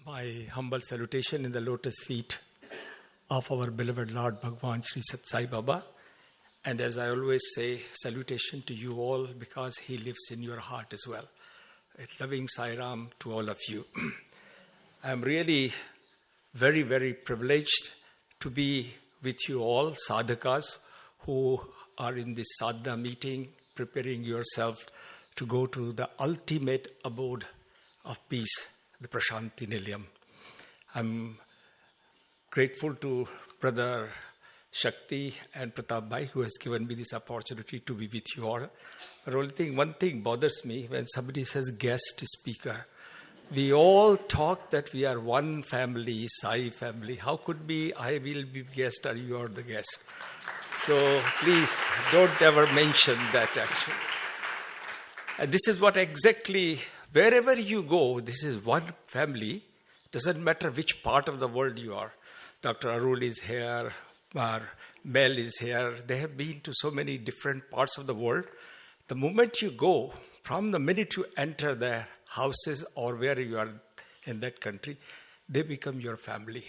My humble salutation in the lotus feet of our beloved Lord Bhagawan Sri Sat Sai Baba. And as I always say, salutation to you all because he lives in your heart as well. A loving Sai Ram to all of you. I am really very, very privileged to be with you all, sadhakas, who are in this sadhana meeting, preparing yourself to go to the ultimate abode of peace, the Prasanthi Nilayam. I'm grateful to Brother Shakti and Pratap Bhai who has given me this opportunity to be with you all. But one thing bothers me when somebody says guest speaker. We all talk that we are one family, Sai family. How could be I will be guest or you are the guest? So please don't ever mention that actually. And this is what exactly, wherever you go, this is one family. Doesn't matter which part of the world you are. Dr. Arul is here, Mel is here. They have been to so many different parts of the world. The moment you go, from the minute you enter their houses or where you are in that country, they become your family.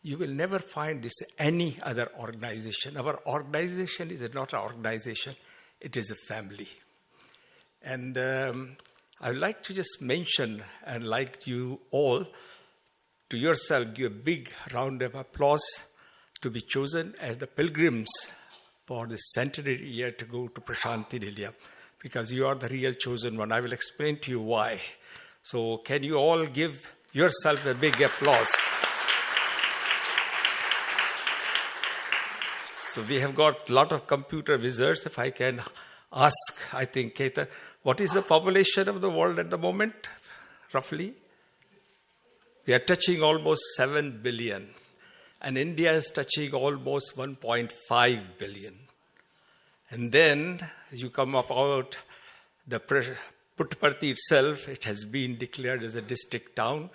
You will never find this any other organization. Our organization is not an organization. It is a family. And I would like to just mention and like you all to yourself give a big round of applause to be chosen as the pilgrims for the centenary year to go to Prasanthi Nilayam because you are the real chosen one. I will explain to you why. So can you all give yourself a big applause? So we have got a lot of computer wizards. If I can ask, I think, Ketan, what is the population of the world at the moment, roughly? We are touching almost 7 billion. And India is touching almost 1.5 billion. And then you come about the Puttaparthi itself, it has been declared as a district town.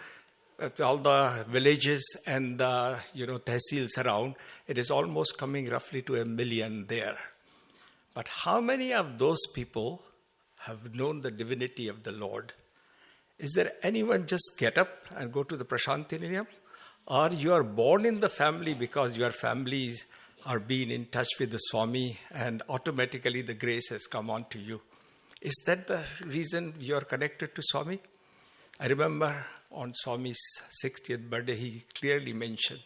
With all the villages and the tehsils around, it is almost coming roughly to 1 million there. But how many of those people have known the divinity of the Lord? Is there anyone just get up and go to the Prasanthi Nilayam? Or you are born in the family because your families are being in touch with the Swami and automatically the grace has come on to you? Is that the reason you are connected to Swami? I remember on Swami's 60th birthday, he clearly mentioned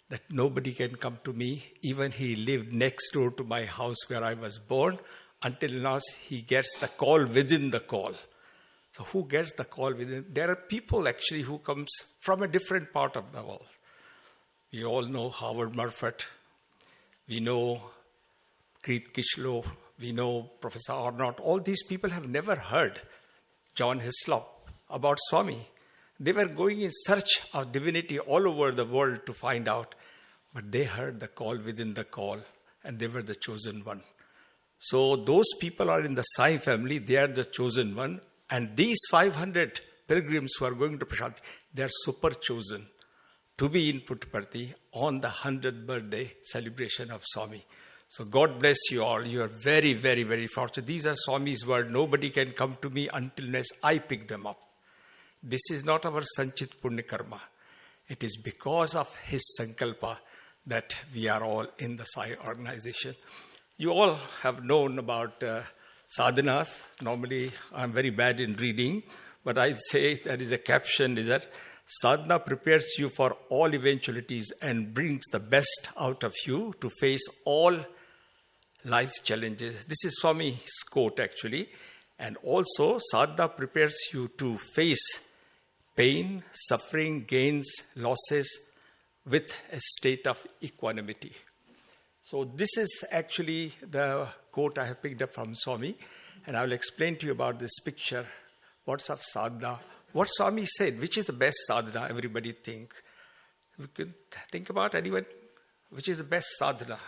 that nobody can come to me. Even he lived next door to my house where I was born. Until now, he gets the call within the call. So who gets the call within? There are people actually who comes from a different part of the world. We all know Howard Murphy. We know Preet Kishlo. We know Professor Arnott. All these people have never heard John Hislop about Swami. They were going in search of divinity all over the world to find out. But they heard the call within the call and they were the chosen one. So those people are in the Sai family. They are the chosen one. And these 500 pilgrims who are going to Prasanthi, they are super chosen to be in Puttaparthi on the 100th birthday celebration of Swami. So God bless you all. You are very, very, very fortunate. These are Swami's words. Nobody can come to me until I pick them up. This is not our Sanchit Punya Karma. It is because of his Sankalpa that we are all in the Sai organization. You all have known about sadhanas. Normally, I'm very bad in reading, but I say there is a caption is that sadhana prepares you for all eventualities and brings the best out of you to face all life's challenges. This is Swami's quote actually. And also, sadhana prepares you to face pain, suffering, gains, losses with a state of equanimity. So this is actually the quote I have picked up from Swami. And I will explain to you about this picture. What's of sadhana? What Swami said, which is the best sadhana, everybody thinks. We could think about anyone, which is the best sadhana.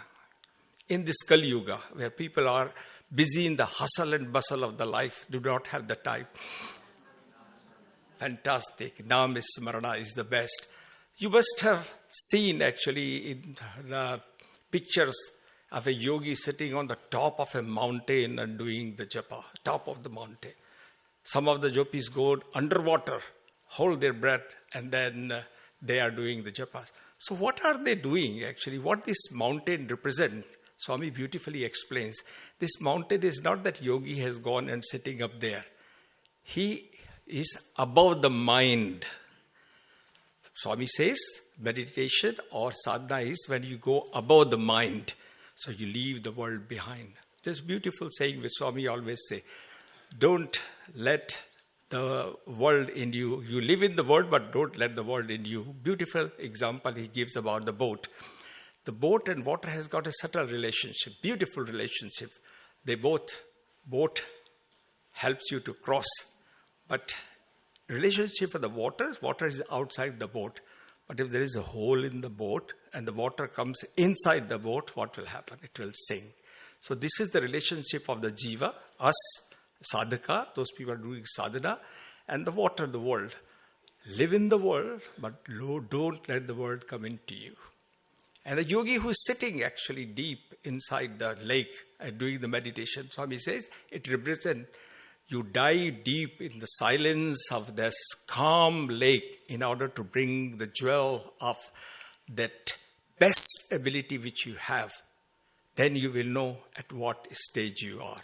In this Kali Yuga, where people are busy in the hustle and bustle of the life, do not have the time. Fantastic. Naam Smarana is the best. You must have seen actually in the pictures of a yogi sitting on the top of a mountain and doing the japa, top of the mountain. Some of the jopis go underwater hold their breath, and then they are doing the japas. So what are they doing actually? What this mountain represents, Swami beautifully explains. This mountain is not that yogi has gone and sitting up there. He is above the mind. Swami says meditation or sadhana is when you go above the mind. So you leave the world behind. Just beautiful saying which Swami always say. Don't let the world in you. You live in the world, but don't let the world in you. Beautiful example he gives about the boat. The boat and water has got a subtle relationship, beautiful relationship. Boat helps you to cross. But relationship with the water is outside the boat. But if there is a hole in the boat and the water comes inside the boat, what will happen? It will sink. So this is the relationship of the jiva, us, sadhaka, those people are doing sadhana, and the water, the world. Live in the world, but don't let the world come into you. And the yogi who is sitting actually deep inside the lake and doing the meditation, Swami says, it represents you dive deep in the silence of this calm lake in order to bring the jewel of that best ability which you have. Then you will know at what stage you are.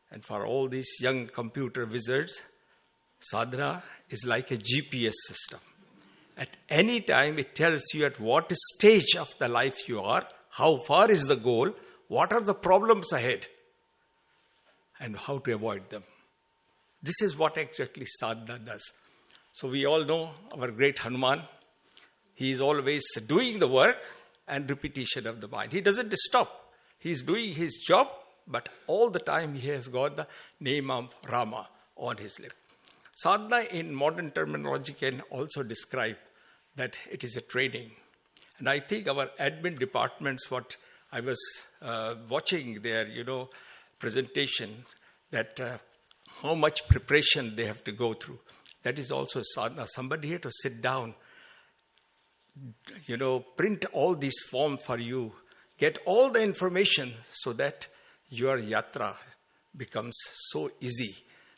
And for all these young computer wizards, sadhana is like a GPS system. At any time, it tells you at what stage of the life you are, how far is the goal, what are the problems ahead, and how to avoid them. This is what exactly sadhana does. So we all know our great Hanuman. He is always doing the work and repetition of the mind. He doesn't stop. He is doing his job, but all the time he has got the name of Rama on his lips. Sadhana in modern terminology can also describe that it is a training. And I think our admin departments, what I was watching their, presentation, that how much preparation they have to go through. That is also sadhana. Somebody here to sit down, print all these forms for you, get all the information so that your yatra becomes so easy.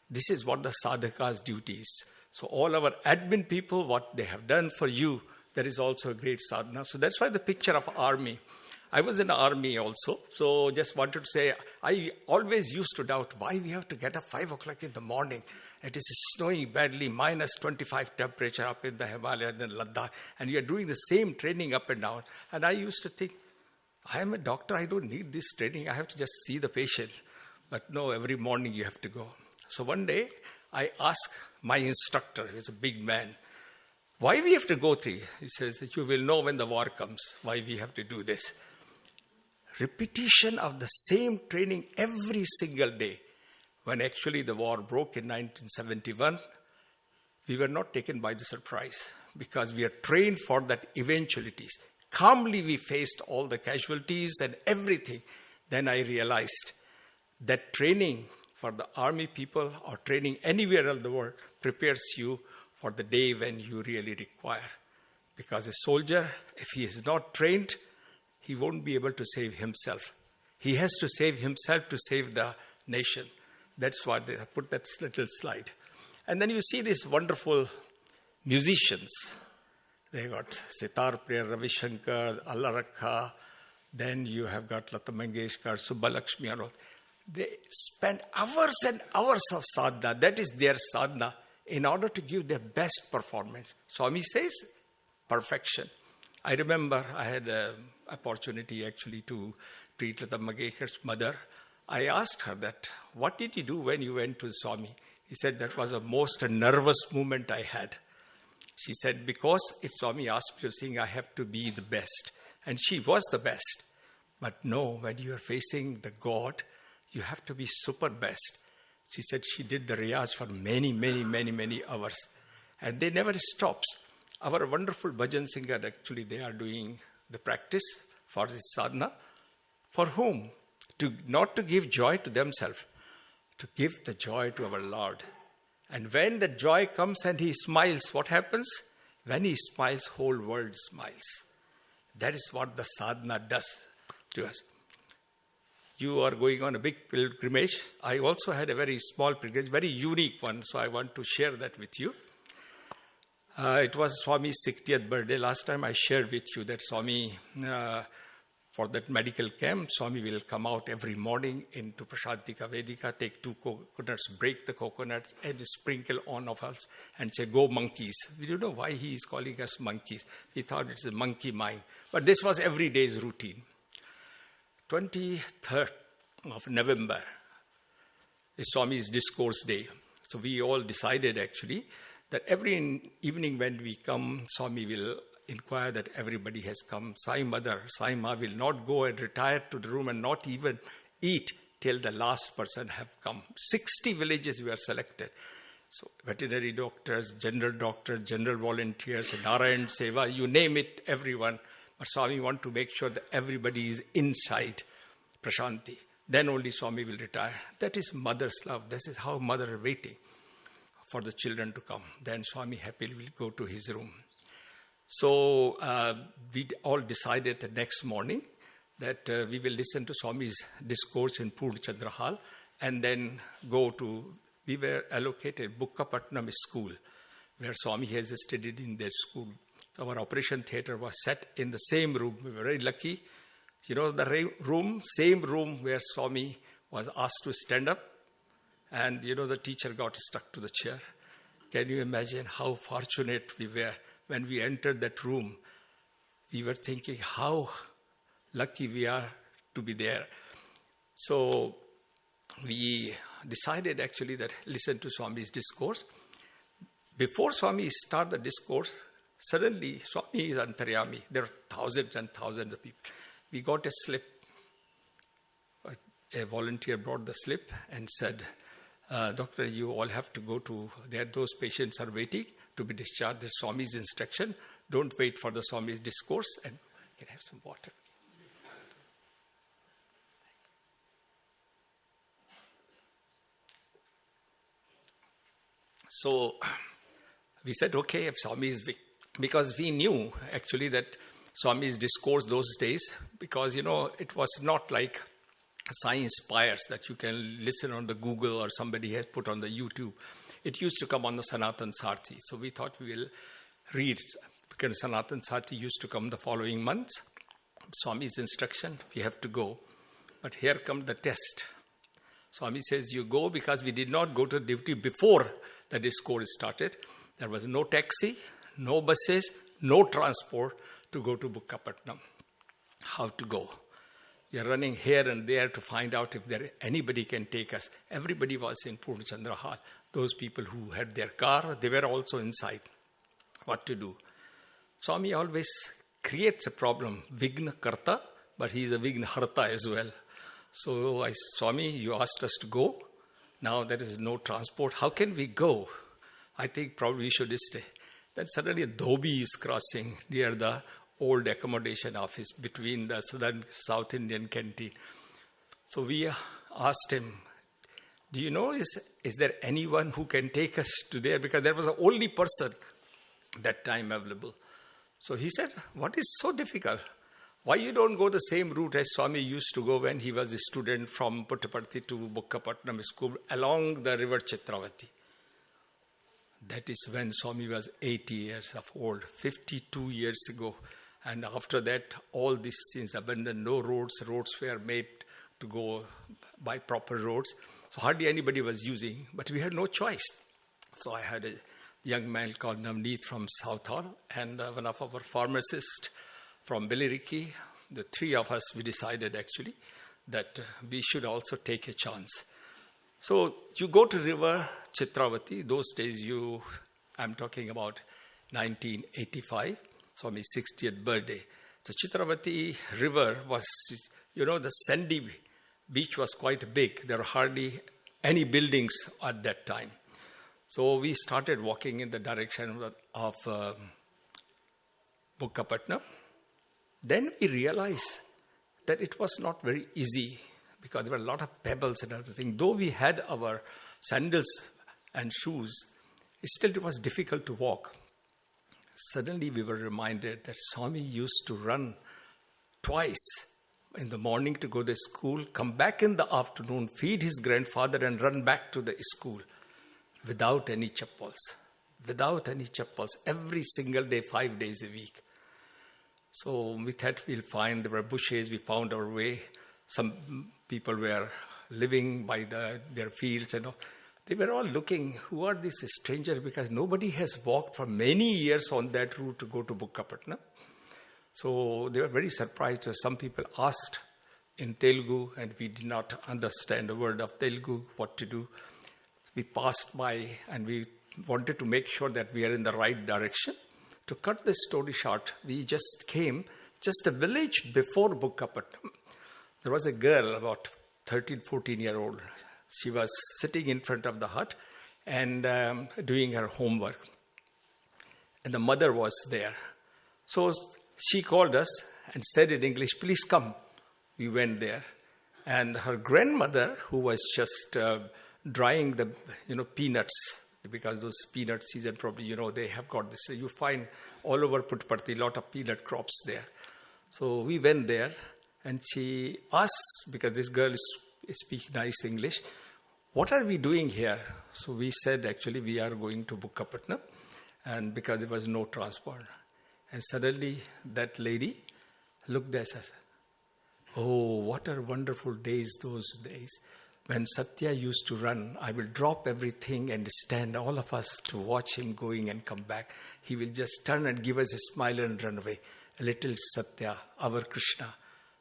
This is what the sadhaka's duty is. So all our admin people, what they have done for you, there is also a great sadhana. So that's why the picture of army. I was in the army also, so just wanted to say, I always used to doubt why we have to get up 5 o'clock in the morning. It is snowing badly, minus 25 temperature up in the Himalayas and Ladakh, and you are doing the same training up and down. And I used to think, I am a doctor, I don't need this training, I have to just see the patient. But no, every morning you have to go. So one day, I asked my instructor, he's a big man, why we have to go through? He says, you will know when the war comes, why we have to do this. Repetition of the same training every single day. When actually the war broke in 1971, we were not taken by the surprise because we are trained for that eventualities. Calmly we faced all the casualties and everything. Then I realized that training for the army people or training anywhere in the world prepares you for the day when you really require. Because a soldier, if he is not trained, he won't be able to save himself. He has to save himself to save the nation. That's why they have put that little slide. And then you see these wonderful musicians. They got Sitar Priya, Ravi Shankar, Allah Rakha. Then you have got Lata Mangeshkar, Subbalakshmi and all. They spend hours and hours of sadhana. That is their sadhana in order to give their best performance. Swami says, perfection. I remember I had an opportunity actually to treat Lata Mangeshkar's mother. I asked her that, what did you do when you went to Swami? He said, that was the most nervous moment I had. She said, because if Swami asked me to sing, I have to be the best. And she was the best. But no, when you are facing the God, you have to be super best. She said she did the riyaz for many hours. And they never stops. Our wonderful bhajan singer, actually, they are doing the practice for this sadhana. For whom? Not to give joy to themselves, to give the joy to our Lord. And when the joy comes and he smiles, what happens? When he smiles, whole world smiles. That is what the sadhana does to us. You are going on a big pilgrimage. I also had a very small pilgrimage, very unique one, so I want to share that with you. It was Swami's 60th birthday. Last time I shared with you that Swami, for that medical camp, Swami will come out every morning into Prasanthi Vedika, take 2 coconuts, break the coconuts, and sprinkle on of us and say, "Go monkeys." We don't know why he is calling us monkeys. We thought it's a monkey mind. But this was every day's routine. 23rd of November is Swami's discourse day. So we all decided actually that every evening when we come, Swami will inquire that everybody has come. Sai Mother, Sai Ma will not go and retire to the room and not even eat till the last person have come. 60 villages were selected. So veterinary doctors, general volunteers, Narayan Seva, you name it, everyone. But Swami want to make sure that everybody is inside Prasanthi. Then only Swami will retire. That is mother's love. This is how mother is waiting for the children to come. Then Swami happily will go to his room. So we all decided the next morning that we will listen to Swami's discourse in Purnachandra Hall and then go to, we were allocated Bukkapatnam school where Swami has studied in their school. So our operation theatre was set in the same room. We were very lucky. You know the same room where Swami was asked to stand up and the teacher got stuck to the chair. Can you imagine how fortunate we were? When we entered that room, we were thinking how lucky we are to be there. So we decided actually that listen to Swami's discourse. Before Swami start the discourse, suddenly Swami is Antaryami. There are thousands and thousands of people. We got a slip. A volunteer brought the slip and said, "Doctor, you all have to go to there. Those patients are waiting to be discharged. There's Swami's instruction. Don't wait for the Swami's discourse." And can I have some water? So we said, okay, if Swami is, because we knew actually that Swami's discourse those days, because it was not like science inspires that you can listen on the Google or somebody has put on the YouTube. It used to come on the Sanatan Sarthi. So we thought we will read, because Sanatan Sarthi used to come the following months. Swami's instruction, we have to go. But here comes the test. Swami says, you go, because we did not go to the duty before the discourse started. There was no taxi, no buses, no transport to go to Bukkapatnam. How to go? We are running here and there to find out if anybody can take us. Everybody was in Purnachandra Hall. Those people who had their car, they were also inside. What to do? Swami always creates a problem. Vigna Karta, but he is a Vigna Harta as well. So Swami, you asked us to go. Now there is no transport. How can we go? I think probably we should stay. Then suddenly a dhobi is crossing near the old accommodation office between the South Indian canteen. So we asked him, do you know, is there anyone who can take us to there? Because there was the only person that time available. So he said, what is so difficult? Why you don't go the same route as Swami used to go when he was a student from Puttaparthi to Bukkapatnam school along the river Chitravati? That is when Swami was 80 years of old, 52 years ago. And after that, all these things abandoned. No roads were made to go by proper roads. So hardly anybody was using, but we had no choice. So I had a young man called Navneet from South Hall and one of our pharmacists from Biliriki. The three of us, we decided actually that we should also take a chance. So you go to river Chitravati. Those days I'm talking about 1985, Swami's 60th birthday. The Chitravati river was, the sandy beach was quite big. There were hardly any buildings at that time. So we started walking in the direction of Bukkapatnam. Then we realized that it was not very easy because there were a lot of pebbles and other things. Though we had our sandals and shoes, still it was difficult to walk. Suddenly we were reminded that Swami used to run twice in the morning to go to school, come back in the afternoon, feed his grandfather and run back to the school without any chappals, without any chappals, every single day, 5 days a week. So we thought we'll find, there were bushes, we found our way. Some people were living by their fields and all. They were all looking, who are these strangers? Because nobody has walked for many years on that route to go to Bukkapatnam. So they were very surprised. So some people asked in Telugu, and we did not understand a word of Telugu, what to do. We passed by and we wanted to make sure that we are in the right direction. To cut this story short, we just came, just a village before Bukkapatnam. There was a girl, about 13, 14-year-old. She was sitting in front of the hut and doing her homework. And the mother was there. So she called us and said in English, please come. We went there. And her grandmother, who was just drying the peanuts, because those peanut season probably, they have got this. You find all over Puttaparthi, a lot of peanut crops there. So we went there and she asked, because this girl speaks nice English, what are we doing here? So we said, actually, we are going to Bukkapatnam, and because there was no transport. And suddenly that lady looked at us. Oh, what are wonderful days, those days. When Sathya used to run, I will drop everything and stand, all of us, to watch him going and come back. He will just turn and give us a smile and run away. A little Sathya, our Krishna.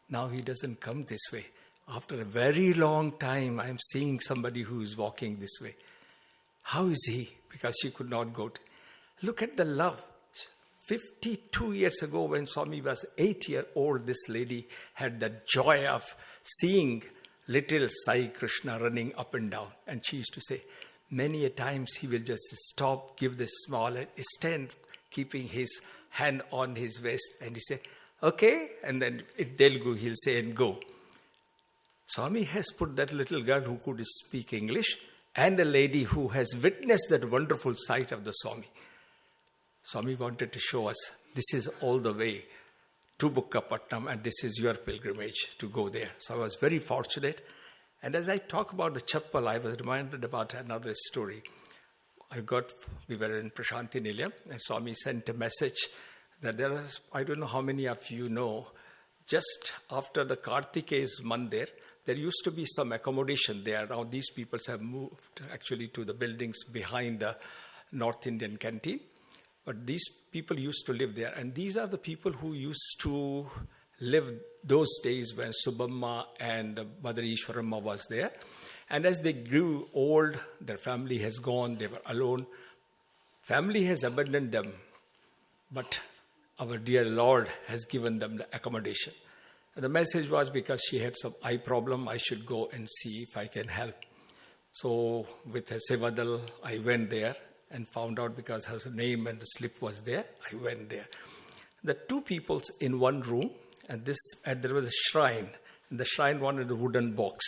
Now he doesn't come this way. After a very long time, I am seeing somebody who is walking this way. How is he? Because she could not go. Look at the love. 52 years ago, when Swami was 8-year-old, this lady had the joy of seeing little Sai Krishna running up and down. And she used to say, many a times he will just stop, give this small, and stand, keeping his hand on his waist. And he say, okay. And then in Telugu, he'll say, and go. Swami has put that little girl who could speak English and a lady who has witnessed that wonderful sight of the Swami. Swami wanted to show us, this is all the way to Bukkapatnam, and this is your pilgrimage to go there. So I was very fortunate. And as I talk about the chappal, I was reminded about another story. We were in Prasanthi Nilayam, and Swami sent a message that there is, I don't know how many of you know, just after the Kartikeya's Mandir, there used to be some accommodation there. Now these people have moved actually to the buildings behind the North Indian canteen. But these people used to live there. And these are the people who used to live those days when Subhamma and Mother Ishwaramma was there. And as they grew old, their family has gone, they were alone. Family has abandoned them. But our dear Lord has given them the accommodation. And the message was, because she had some eye problem, I should go and see if I can help. So with a Sevadal, I went there and found out, because her name and the slip was there, I went there. The two peoples in one room, and there was a shrine. And the shrine wanted a wooden box.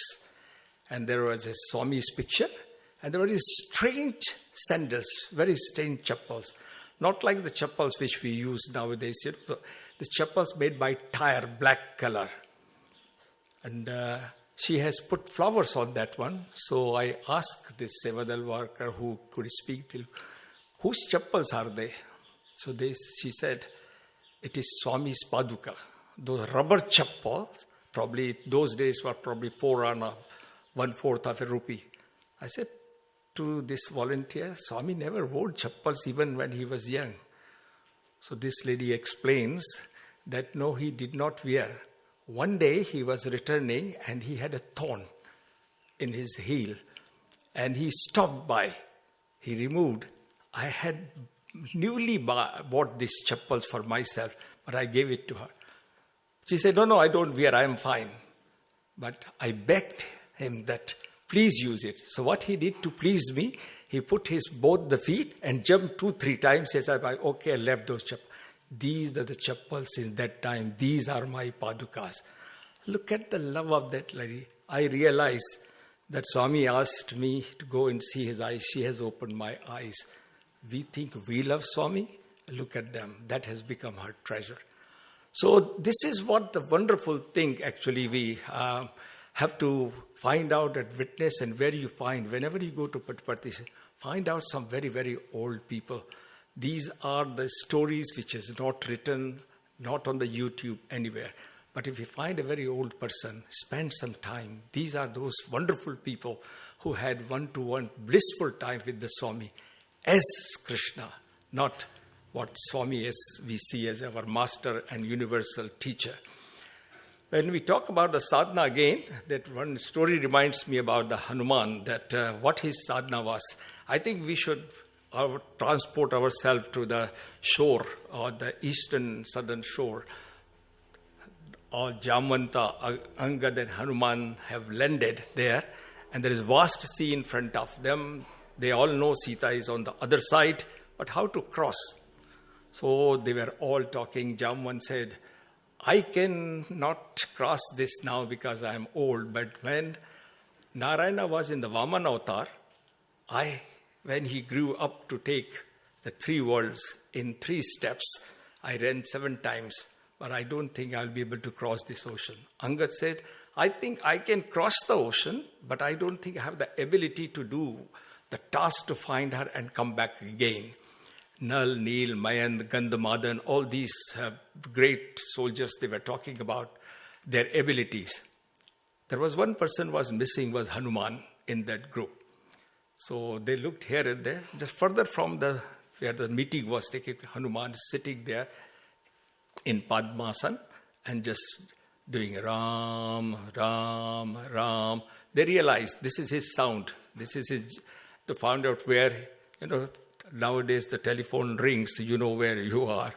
And there was a Swami's picture. And there were these strange sandals, very strange chappals. Not like the chappals which we use nowadays. The chappals made by tire, black color. And she has put flowers on that one. So I asked this Sevadal worker who could speak Telugu, whose chappals are they? So she said, it is Swami's Paduka. Those rubber chappals, probably those days were probably 4 anna, 1/4 of a rupee. I said to this volunteer, Swami never wore chappals even when he was young. So this lady explains that no, he did not wear. One day he was returning and he had a thorn in his heel. And he stopped by. He removed. I had newly bought these chappals for myself, but I gave it to her. She said, no, I don't wear, I am fine. But I begged him that, please use it. So what he did to please me, he put both the feet and jumped 2-3 times. He said, okay, I left those chappals. These are the chappals since that time. These are my padukas. Look at the love of that lady. I realized that Swami asked me to go and see his eyes. She has opened my eyes. We think we love Swami. Look at them. That has become her treasure. So this is what the wonderful thing actually we have to find out and witness, and where you find, whenever you go to Puttaparthi, find out some very, very old people. These are the stories which is not written, not on the YouTube, anywhere. But if you find a very old person, spend some time. These are those wonderful people who had one-to-one blissful time with the Swami as Krishna, not what Swami is we see as our master and universal teacher. When we talk about the sadhana again, that one story reminds me about the Hanuman, that what his sadhana was. I think we should transport ourselves to the shore, or the eastern southern shore. All Jamanta, Angad and Hanuman have landed there, and there is vast sea in front of them. They all know Sita is on the other side, but how to cross? So they were all talking. Jamvan said, I can not cross this now because I am old, but when Narayana was in the Vaman avatar, when he grew up to take the 3 worlds in 3 steps, I ran 7 times, but I don't think I'll be able to cross this ocean. Angad said, I think I can cross the ocean, but I don't think I have the ability to do the task to find her and come back again. Nal, Neel, Mayand, Gandhamadan, all these great soldiers, they were talking about their abilities. There was one person was missing, was Hanuman in that group. So they looked here and there, just further from where the meeting was taking, Hanuman is sitting there in Padmasana and just doing Ram, Ram, Ram. They realized this is his sound. This is his, to find out where, nowadays the telephone rings, you know where you are.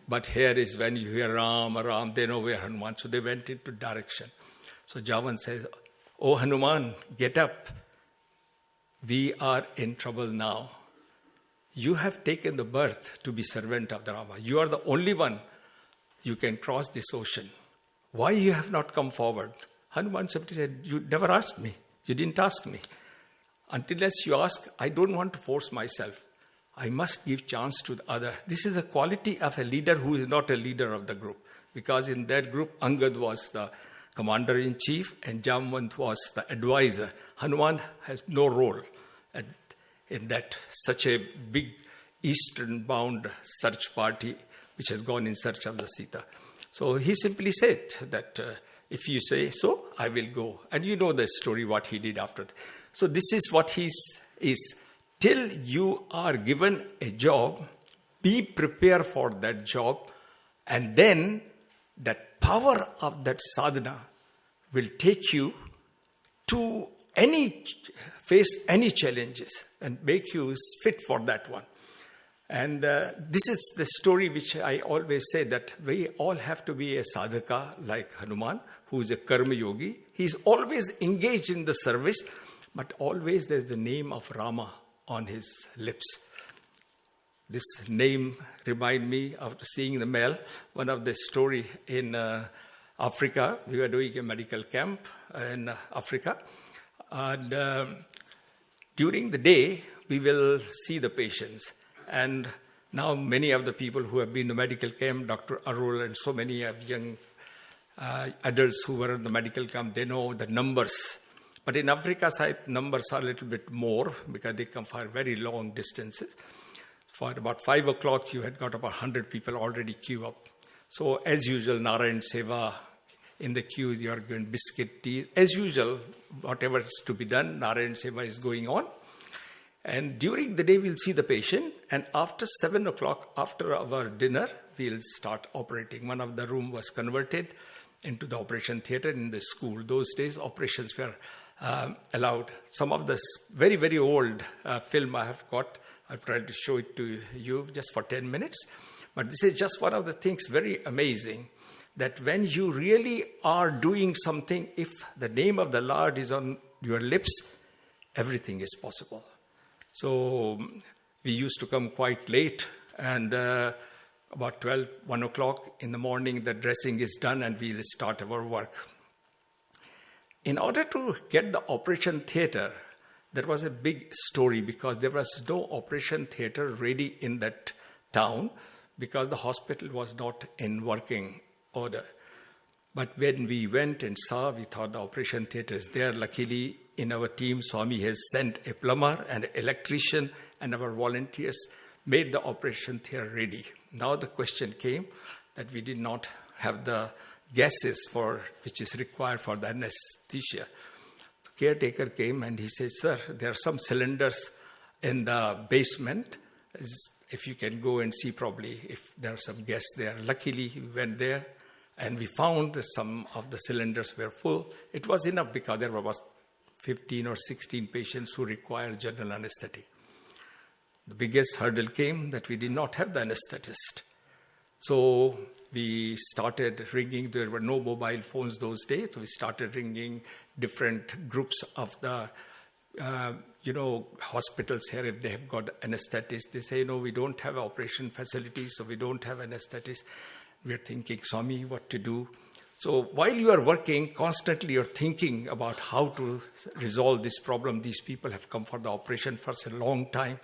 But here is when you hear Ram, Ram, they know where Hanuman. So they went into direction. So Javan says, oh Hanuman, get up. We are in trouble now. You have taken the birth to be servant of the Rama. You are the only one you can cross this ocean. Why you have not come forward? Hanuman simply said, you never asked me. You didn't ask me. Until you ask, I don't want to force myself. I must give chance to the other. This is a quality of a leader who is not a leader of the group. Because in that group, Angad was the commander-in-chief and Jamwant was the advisor. Hanuman has no role in that, such a big eastern-bound search party which has gone in search of the Sita. So he simply said that if you say so, I will go. And you know the story, what he did after that. So this is what he is. Till you are given a job, be prepared for that job, and then that power of that sadhana will take you to face any challenges and make you fit for that one. And this is the story which I always say, that we all have to be a sadhaka like Hanuman, who is a karma yogi. He is always engaged in the service, but always there's the name of Rama on his lips. This name reminds me of seeing the mail, one of the story in Africa. We were doing a medical camp in Africa. And during the day, we will see the patients. And now many of the people who have been in the medical camp, Dr. Arul and so many of young adults who were in the medical camp, they know the numbers. But in Africa side, numbers are a little bit more because they come for very long distances. For about 5 o'clock, you had got about 100 people already queue up. So as usual, Narayan Seva, in the queue, you are given biscuit, tea. As usual, whatever is to be done, Narayan Seva is going on. And during the day, we'll see the patient. And after 7 o'clock, after our dinner, we'll start operating. One of the room was converted into the operation theater in the school. Those days, operations were allowed. Some of the very, very old film I have got, I've tried to show it to you just for 10 minutes. But this is just one of the things very amazing, that when you really are doing something, if the name of the Lord is on your lips, everything is possible. So we used to come quite late, and about 1 o'clock in the morning, the dressing is done and we'll start our work. In order to get the operation theater, there was a big story because there was no operation theater ready in that town because the hospital was not in working order. But when we went and saw, we thought the operation theater is there. Luckily, in our team, Swami has sent a plumber and an electrician, and our volunteers made the operation theatre ready. Now the question came that we did not have the gases which is required for the anesthesia. The caretaker came and he said, "Sir, there are some cylinders in the basement. If you can go and see probably if there are some gas there." Luckily, we went there and we found that some of the cylinders were full. It was enough because there was 15 or 16 patients who required general anesthetic. The biggest hurdle came that we did not have the anesthetist. So we started ringing. There were no mobile phones those days. So we started ringing different groups of the hospitals here. If they have got anesthetist, they say, "No, we don't have operation facilities, so we don't have anesthetist." We're thinking, "Swami, what to do?" So while you are working, constantly you're thinking about how to resolve this problem. These people have come for the operation for a long time.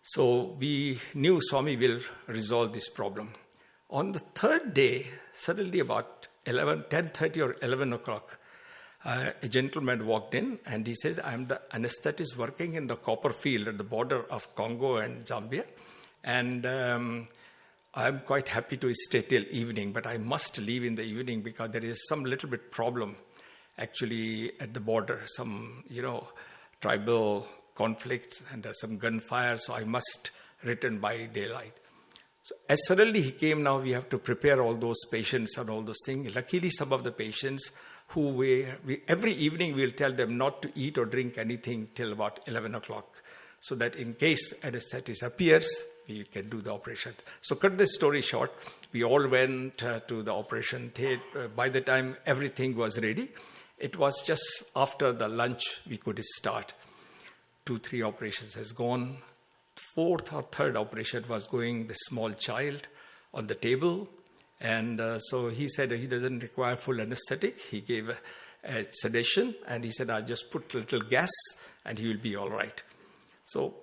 So we knew Swami will resolve this problem. On the third day, suddenly about 10:30 or 11 o'clock, a gentleman walked in and he says, "I'm the anesthetist working in the copper field at the border of Congo and Zambia. And I'm quite happy to stay till evening, but I must leave in the evening because there is some little bit problem actually at the border, some, tribal conflicts and there's some gunfire, so I must return by daylight." So as suddenly he came, now we have to prepare all those patients and all those things. Luckily, some of the patients who we every evening we'll tell them not to eat or drink anything till about 11 o'clock, so that in case anesthetist appears, we can do the operation. So cut the story short, we all went to the operation theatre. By the time everything was ready, it was just after the lunch we could start. 2-3 operations has gone. Fourth or third operation was going, the small child on the table. And so he said he doesn't require full anesthetic. He gave a sedation and he said, "I'll just put a little gas and he will be all right." So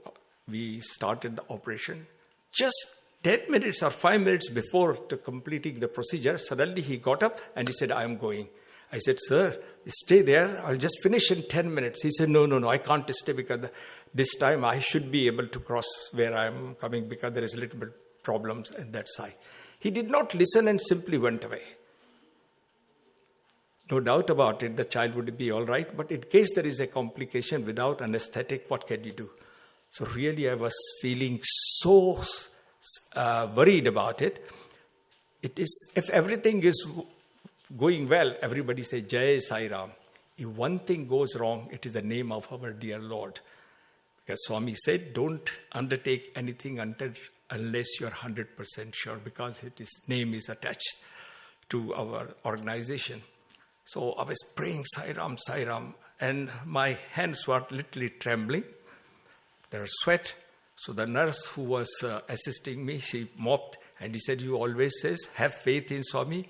we started the operation. Just 10 minutes or 5 minutes before completing the procedure, suddenly he got up and he said, "I'm going." I said, "Sir, stay there. I'll just finish in 10 minutes. He said, No, I can't stay because this time I should be able to cross where I'm coming because there is a little bit problems at that side. He did not listen and simply went away. No doubt about it, the child would be all right. But in case there is a complication without anesthetic, what can you do? So really I was feeling so worried about it. It is, if everything is going well, everybody say Jai Sai Ram. If one thing goes wrong, it is the name of our dear Lord. Because Swami said, don't undertake anything unless you are 100% sure, because his name is attached to our organization. So I was praying Sai Ram, and my hands were literally trembling. There was sweat. So the nurse who was assisting me, she mopped, and he said, "You always says, have faith in Swami.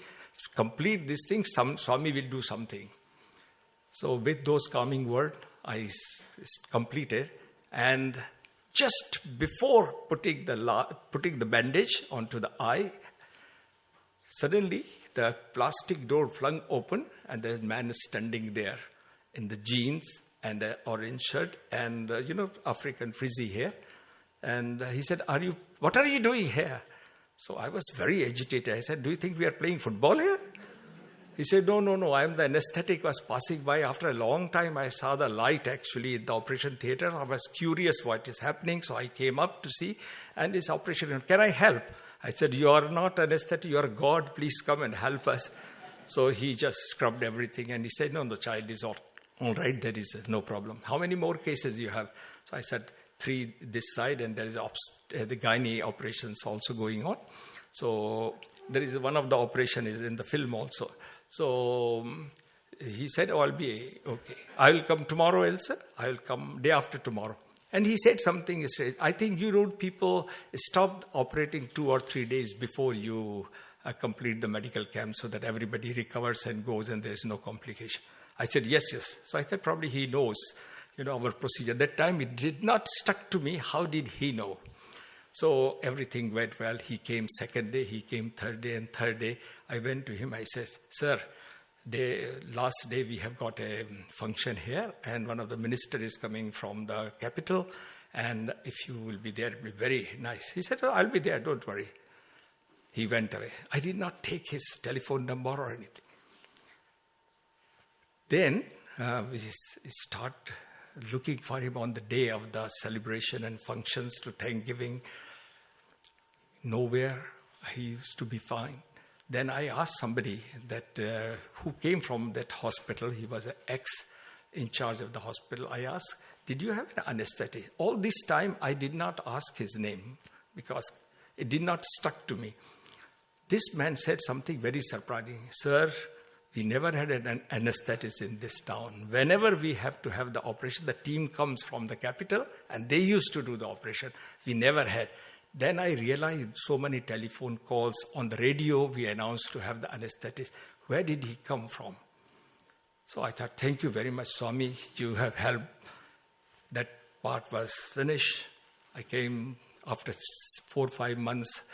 Complete this thing, Swami will do something." So with those calming words, I completed. And just before putting the bandage onto the eye, suddenly the plastic door flung open and there is a man standing there in the jeans and an orange shirt and, African frizzy hair. And he said, "What are you doing here?" So I was very agitated. I said, "Do you think we are playing football here?" He said, No, I am the anesthetic, was passing by. After a long time, I saw the light actually in the operation theatre. I was curious what is happening, so I came up to see. And this operation, "Can I help?" I said, "You are not anesthetic, you are God, please come and help us." So he just scrubbed everything and he said, "No, the child is all right, there is no problem. How many more cases you have?" So I said, 3 this side, and there is the gynae operations also going on. So there is one of the operation is in the film also. So he said, "I'll be okay. I will come tomorrow, Elsa. I will come day after tomorrow." And he said something, "I think people stop operating 2 or 3 days before you complete the medical camp so that everybody recovers and goes and there is no complication." I said, yes. So I said, probably he knows, our procedure. That time it did not stuck to me. How did he know? So everything went well. He came second day, he came third day, and third day I went to him. I said, "Sir, last day we have got a function here, and one of the ministers is coming from the capital, and if you will be there, it will be very nice. He said, I'll be there, don't worry. He went away. I did not take his telephone number or anything. Then we start looking for him on the day of the celebration and functions to Thanksgiving. Nowhere he used to be found. Then I asked somebody that who came from that hospital. He was an in charge of the hospital. I asked, did you have an anesthetic? All this time I did not ask his name because it did not stuck to me. This man said something very surprising. Sir, we never had an anesthetist in this town. Whenever we have to have the operation, the team comes from the capital and they used to do the operation. We never had. Then I realized so many telephone calls. On the radio, we announced to have the anesthetist. Where did he come from? So I thought, thank you very much, Swami. You have helped. That part was finished. I came after 4 or 5 months.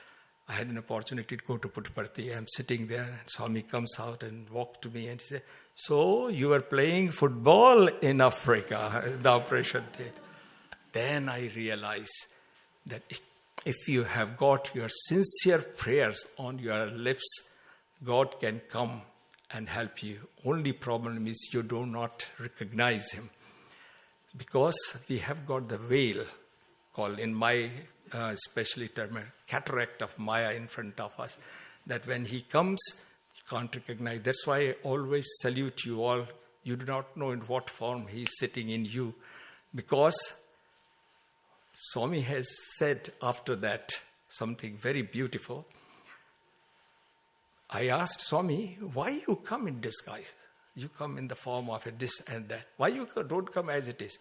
I had an opportunity to go to Puttaparthi. I'm sitting there, and Swami comes out and walked to me and he said, so you were playing football in Africa, the operation theatre. Then I realized that if you have got your sincere prayers on your lips, God can come and help you. Only problem is you do not recognize him. Because we have got the veil, called in my especially term, cataract of Maya in front of us, that when he comes, you can't recognize. That's why I always salute you all. You do not know in what form he is sitting in you. Because Swami has said after that something very beautiful. I asked Swami, why you come in disguise? You come in the form of this and that. Why you don't come as it is?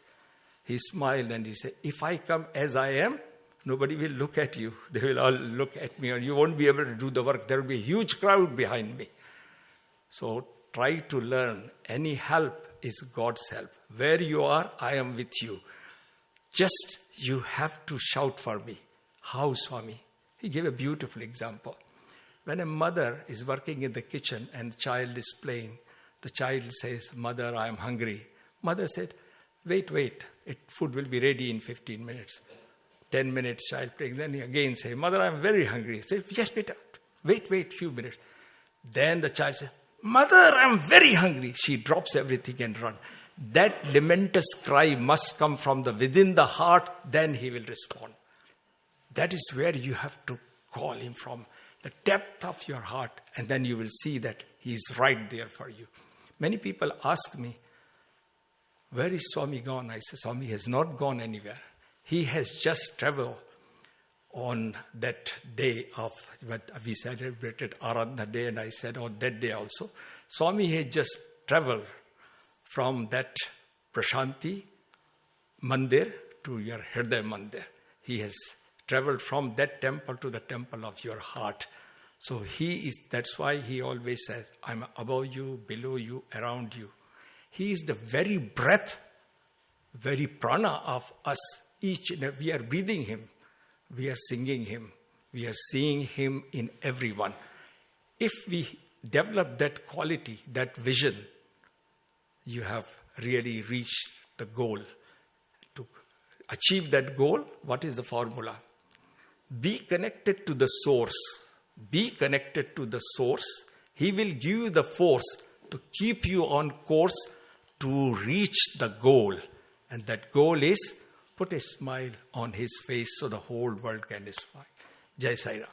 He smiled and he said, if I come as I am, nobody will look at you. They will all look at me and you won't be able to do the work. There will be a huge crowd behind me. So try to learn. Any help is God's help. Where you are, I am with you. Just you have to shout for me. How, Swami? He gave a beautiful example. When a mother is working in the kitchen and the child is playing, the child says, Mother, I am hungry. Mother said, wait, food will be ready in 15 minutes. 10 minutes, child playing. Then he again say, Mother, I am very hungry. Say, yes, beta, wait, few minutes. Then the child says, Mother, I am very hungry. She drops everything and runs. That lamentous cry must come from within the heart, then he will respond. That is where you have to call him from, the depth of your heart, and then you will see that he is right there for you. Many people ask me, where is Swami gone? I say, Swami has not gone anywhere. He has just traveled on that day of what we celebrated Aradhana day, and I said on that day also, Swami has just traveled from that Prasanthi Mandir to your Hriday Mandir. He has traveled from that temple to the temple of your heart. So that's why he always says, I'm above you, below you, around you. He is the very breath, very prana of us. We are breathing him. We are singing him. We are seeing him in everyone. If we develop that quality, that vision, you have really reached the goal. To achieve that goal, what is the formula? Be connected to the source. Be connected to the source. He will give you the force to keep you on course to reach the goal. And that goal is put a smile on his face so the whole world can smile. Jai Sai Ram.